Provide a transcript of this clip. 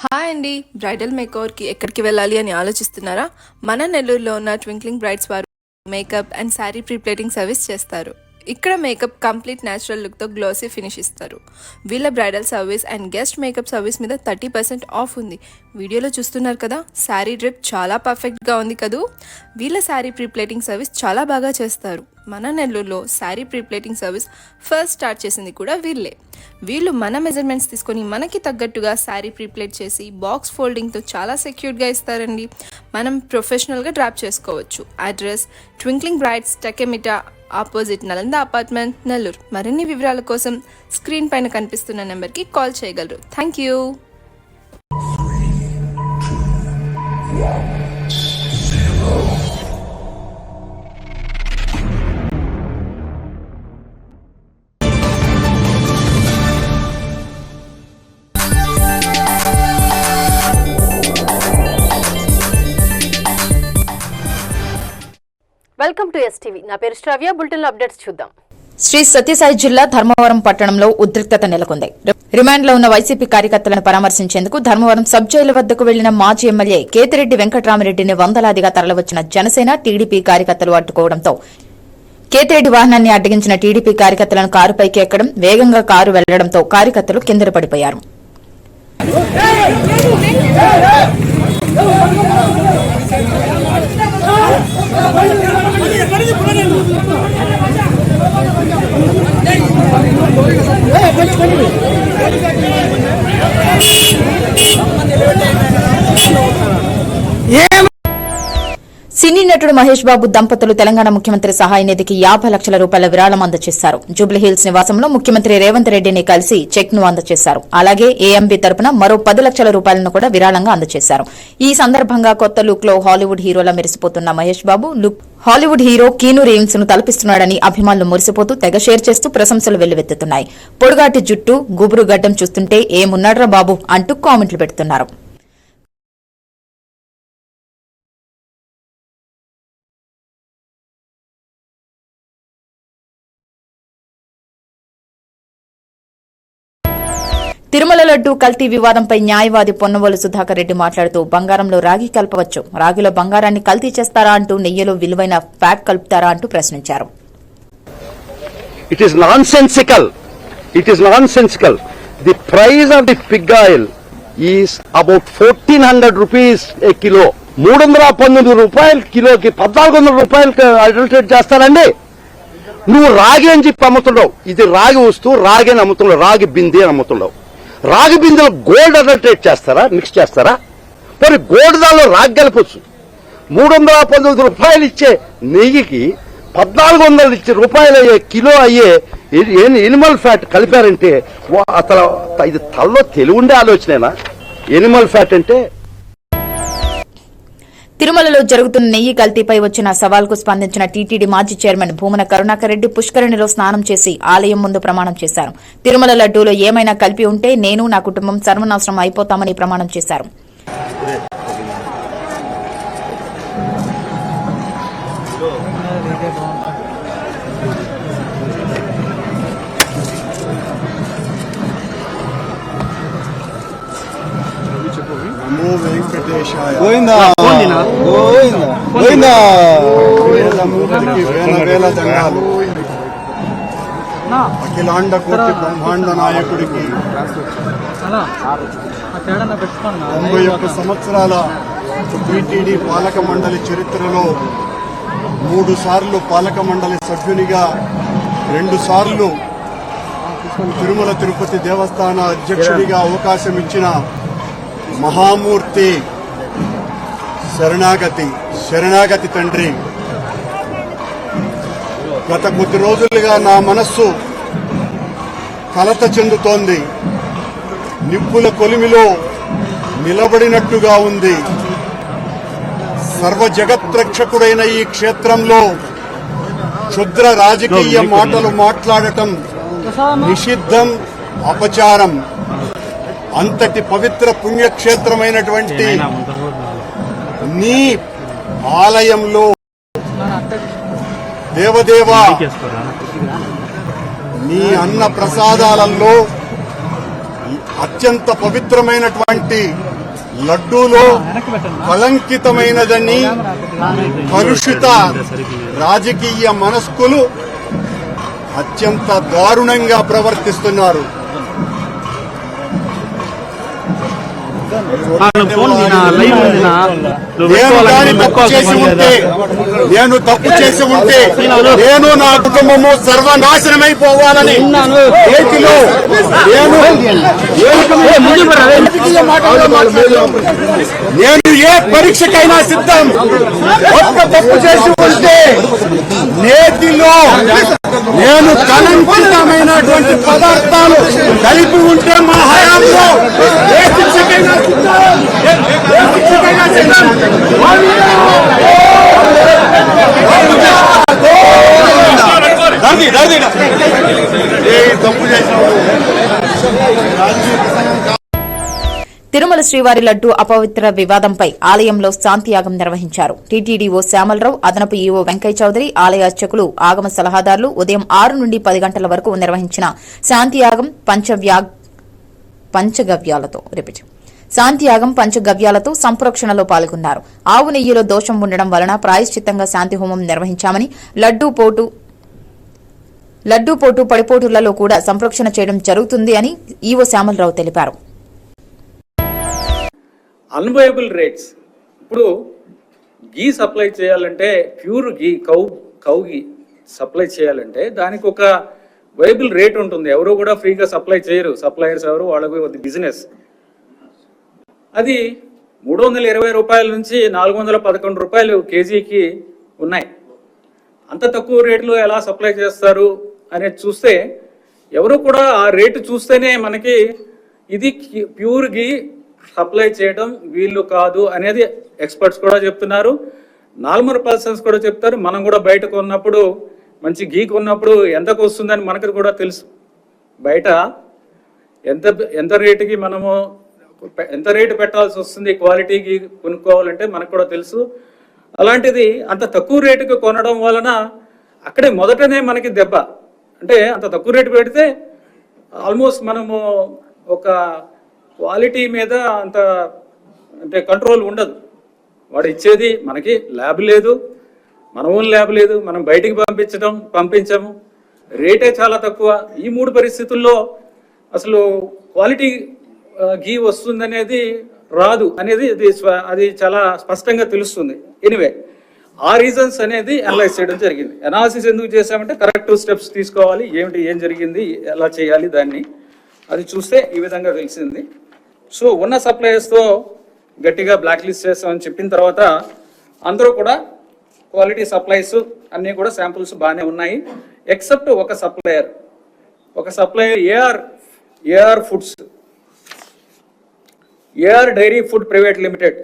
Hi అండి, bridal మేకోవర్కి ఎక్కడికి వెళ్ళాలి అని ఆలోచిస్తున్నారా? మన నెల్లూరులో ఉన్న ట్వింక్లింగ్ బ్రైడ్స్ వారు makeup and sari prepleating service చేస్తారు. ఇక్కడ మేకప్ కంప్లీట్ న్యాచురల్ లుక్తో గ్లోసీ ఫినిష్ ఇస్తారు. వీళ్ళ bridal service and guest makeup service మీద 30% ఆఫ్ ఉంది. వీడియోలో చూస్తున్నారు కదా, శారీ డ్రిప్ చాలా పర్ఫెక్ట్గా ఉంది కదూ. వీళ్ళ శారీ ప్రీప్లేటింగ్ సర్వీస్ చాలా బాగా చేస్తారు. మన నెల్లూరులో sari prepleating service first start చేసింది కూడా వీళ్ళే. వీళ్ళు మన మెజర్మెంట్స్ తీసుకొని మనకి తగ్గట్టుగా శారీ ప్రీప్లేట్ చేసి బాక్స్ ఫోల్డింగ్తో చాలా సెక్యూర్డ్గా ఇస్తారండి. మనం ప్రొఫెషనల్గా డ్రాప్ చేసుకోవచ్చు. Address twinkling brides, Tekkemitta, opposite Nalanda apartment, Nellore. మరిన్ని వివరాల కోసం స్క్రీన్ పైన కనిపిస్తున్న నెంబర్కి కాల్ చేయగలరు. Thank you. Welcome to STV. నా పేరు శ్రావ్య. బులెటిన్ లో అప్డేట్స్ చూద్దాం. శ్రీ సత్యసాయి జిల్లా ధర్మవరం పట్టణంలో ఉద్రిక్తత నెలకొంది. రిమాండ్లో ఉన్న వైసీపీ కార్యకర్తలను పరామర్శించేందుకు ధర్మవరం సబ్ జైలు వద్దకు వెళ్లిన మాజీ ఎమ్మెల్యే కేతిరెడ్డి వెంకటరామిరెడ్డిని వందలాదిగా తరలివచ్చిన జనసేన, టీడీపీ కార్యకర్తలు అడ్డుకోవడంతో కేతిరెడ్డి వాహనాన్ని అడ్డగించిన టీడీపీ కార్యకర్తలను కారుపైకి ఎక్కడం, వేగంగా కారు వెళ్లడంతో కార్యకర్తలు కిందన పడిపోయారు. సినీ నటుడు మహేష్ బాబు దంపతులు తెలంగాణ ముఖ్యమంత్రి సహాయ నిధికి 50 లక్షల రూపాయల విరాళం అందజేశారు. జూబ్లీహిల్స్ నివాసంలో ముఖ్యమంత్రి రేవంత్ రెడ్డిని కలిసి చెక్ ను అందజేశారు. అలాగే ఏఎంబీ తరపున మరో 10 లక్షల రూపాయలను కూడా విరాళంగా అందజేశారు. ఈ సందర్భంగా కొత్త లుక్ లో హాలీవుడ్ హీరోలా మెరిసిపోతున్న Mahesh Babu look Hollywood hero కీను Reeves ను తలపిస్తున్నాడని అభిమానులు మురిసిపోతూ తెగ షేర్ చేస్తూ ప్రశంసలు వెల్లువెత్తుతున్నాయి. పొడుగాటి జుట్టు, గుబురు గడ్డం చూస్తుంటే ఏమున్నాడ్రా బాబు అంటూ కామెంట్లు పెడుతున్నారు. తిరుమల లడ్డూ కల్తీ వివాదంపై న్యాయవాది పొన్నవోలు సుధాకర్ రెడ్డి మాట్లాడుతూ బంగారంలో రాగి కలపవచ్చు, రాగిలో బంగారాన్ని కల్తీ చేస్తారా అంటూ నెయ్యిలో విలువైన ఫ్యాట్ కలుపుతారా అంటూ ప్రశ్నించారు. It is nonsensical. The price of the pig oil is about 1400 rupees a kilo. 319 రూపాయలు కిలోకి 1400 రూపాయలకి అడల్టరేట్ చేస్తారండి. నువ్వు రాగి అని చెప్పి అమ్ముతున్నావు. ఇది రాగి వస్తువు, రాగి అని అమ్ముతున్నావు, రాగి బింది అని అమ్ముతున్నావు. రాగి బిందెలో గోల్డ్ అడల్టరేట్ చేస్తారా, మిక్స్ చేస్తారా? మరి గోల్డ్ దానిలో రాగి కలపచ్చు. 319 రూపాయలు ఇచ్చే నెయ్యికి 1400 ఇచ్చే రూపాయలు అయ్యే కిలో అయ్యే ఎనిమల్ ఫ్యాట్ కలిపారంటే అసలు ఇది తల్లో తెలివుండే ఆలోచనేనా? ఎనిమల్ ఫ్యాట్ అంటే. తిరుమలలో జరుగుతున్న నెయ్యి కల్తీపై వచ్చిన సవాల్కు స్పందించిన టీటీడీ మాజీ చైర్మన్ భూమన కరుణాకర్ రెడ్డి పుష్కరిణిలో స్నానం చేసి ఆలయం ముందు ప్రమాణం చేశారు. తిరుమల లడ్డూలో ఏమైనా కలిపి ఉంటే నేను, నా కుటుంబం సర్వనాశనం అయిపోతామని ప్రమాణం చేశారు. గోవిందా గోవిందా వేలమూర్తికి వేల దండాలు. అఖిలాండ కోటి బ్రహ్మాండ నాయకుడికి 91 సంవత్సరాల టీటీడీ పాలక మండలి చరిత్రలో 3 సార్లు పాలక మండలి సభ్యునిగా, 2 సార్లు తిరుమల తిరుపతి దేవస్థాన అధ్యక్షుడిగా అవకాశం ఇచ్చిన మహామూర్తి, శరణాగతి తండ్రి. గత కొద్ది రోజులుగా నా మనస్సు కలత చెందుతోంది. నిప్పుల కొలిమిలో నిలబడినట్టుగా ఉంది. సర్వ జగత్రక్షకుడైన ఈ క్షేత్రంలో క్షుద్ర రాజకీయ మాటలు మాట్లాడటం నిషిద్ధం, అపచారం. అంతటి పవిత్ర పుణ్యక్షేత్రమైనటువంటి నీ ఆలయంలో దేవదేవా నీ అన్న ప్రసాదాలలో అత్యంత పవిత్రమైనటువంటి లడ్డూలో కళంకితమైనదని కలుషిత రాజకీయ మనస్కులు అత్యంత దారుణంగా ప్రవర్తిస్తున్నారు. నేను తప్పు చేసి ఉంటే నేను నా కుటుంబము సర్వనాశనమైపోవాలని చేతిలో నేను ఏ పరీక్షకైనా సిద్ధం. ఒక్క తప్పు చేసి ఉంటే నేతిలో నేను కలంకితమైనటువంటి పదార్థాలు కలిపి ఉంటే మా హయాంలో ఏ శిక్షకైనా సిద్ధం. ఏ శిక్షకైనా సిద్ధం. తప్పు చేసిన తిరుమల శ్రీవారి లడ్డూ అపవిత్ర వివాదంపై ఆలయంలో శాంతియాగం నిర్వహించారు. టీటీడీఓ శ్యామలరావు, అదనపు ఈవో వెంకయ్య చౌదరి, ఆలయ అర్చకులు, ఆగమ సలహాదారులు ఉదయం 6 నుండి 10 గంటల వరకు నిర్వహించిన శాంతియాగం పంచగవ్యాలతో సంప్రోక్షణలో పాల్గొన్నారు. ఆవు నెయ్యిలో దోషం ఉండడం వలన ప్రాయశ్చిత్తంగా శాంతి హోమం నిర్వహించామని, లడ్డూపోటు పడిపోటులలో కూడా సంప్రోక్షణ చేయడం జరుగుతుంది అని ఈవో శ్యామలరావు తెలిపారు. Unviable rates. ఇప్పుడు గీ సప్లై చేయాలంటే, ప్యూర్ గీ కౌ గీ సప్లై చేయాలంటే దానికి ఒక వైబుల్ రేట్ ఉంటుంది. ఎవరు కూడా ఫ్రీగా సప్లై చేయరు. సప్లయర్స్ ఎవరు, వాళ్ళకి బిజినెస్. అది 320 రూపాయల నుంచి 411 రూపాయలు కేజీకి ఉన్నాయి. అంత తక్కువ రేట్లు ఎలా సప్లై చేస్తారు అనేది చూస్తే ఎవరు కూడా ఆ రేటు చూస్తేనే మనకి ఇది ప్యూర్ గీ సప్లై చేయడం వీళ్ళు కాదు అనేది ఎక్స్పర్ట్స్ కూడా చెప్తున్నారు. నార్మల్ పర్సన్స్ కూడా చెప్తారు. మనం కూడా బయట కొన్నప్పుడు, మంచి గీ కొన్నప్పుడు ఎంతకు వస్తుందని మనకు కూడా తెలుసు. బయట ఎంత రేటుకి మనము ఎంత రేటు పెట్టాల్సి వస్తుంది క్వాలిటీ గీ కొనుక్కోవాలంటే మనకు కూడా తెలుసు. అలాంటిది అంత తక్కువ రేటుకి కొనడం వలన అక్కడే మొదటనే మనకి దెబ్బ. అంటే అంత తక్కువ రేటు పెడితే ఆల్మోస్ట్ మనము ఒక క్వాలిటీ మీద అంత అంటే కంట్రోల్ ఉండదు. వాడు ఇచ్చేది మనకి ల్యాబ్ లేదు, మన ఓన్ ల్యాబ్ లేదు, మనం బయటికి పంపించము, రేటే చాలా తక్కువ. ఈ 3 పరిస్థితుల్లో అసలు క్వాలిటీ గీ వస్తుందనేది రాదు అనేది అది చాలా స్పష్టంగా తెలుస్తుంది. ఎనివే ఆ రీజన్స్ అనేది అనలైజ్ చేయడం జరిగింది. అనాలిసిస్ ఎందుకు చేసామంటే కరెక్టివ్ స్టెప్స్ తీసుకోవాలి, ఏం జరిగింది, ఎలా చేయాలి దాన్ని అది చూస్తే ఈ విధంగా తెలిసింది. సో ఉన్న సప్లయర్స్తో గట్టిగా బ్లాక్ లిస్ట్ చేస్తామని చెప్పిన తర్వాత అందరూ కూడా క్వాలిటీ సప్లైస్ అన్నీ కూడా శాంపుల్స్ బాగానే ఉన్నాయి. ఎక్సెప్ట్ ఒక supplier AR foods, AR dairy food private limited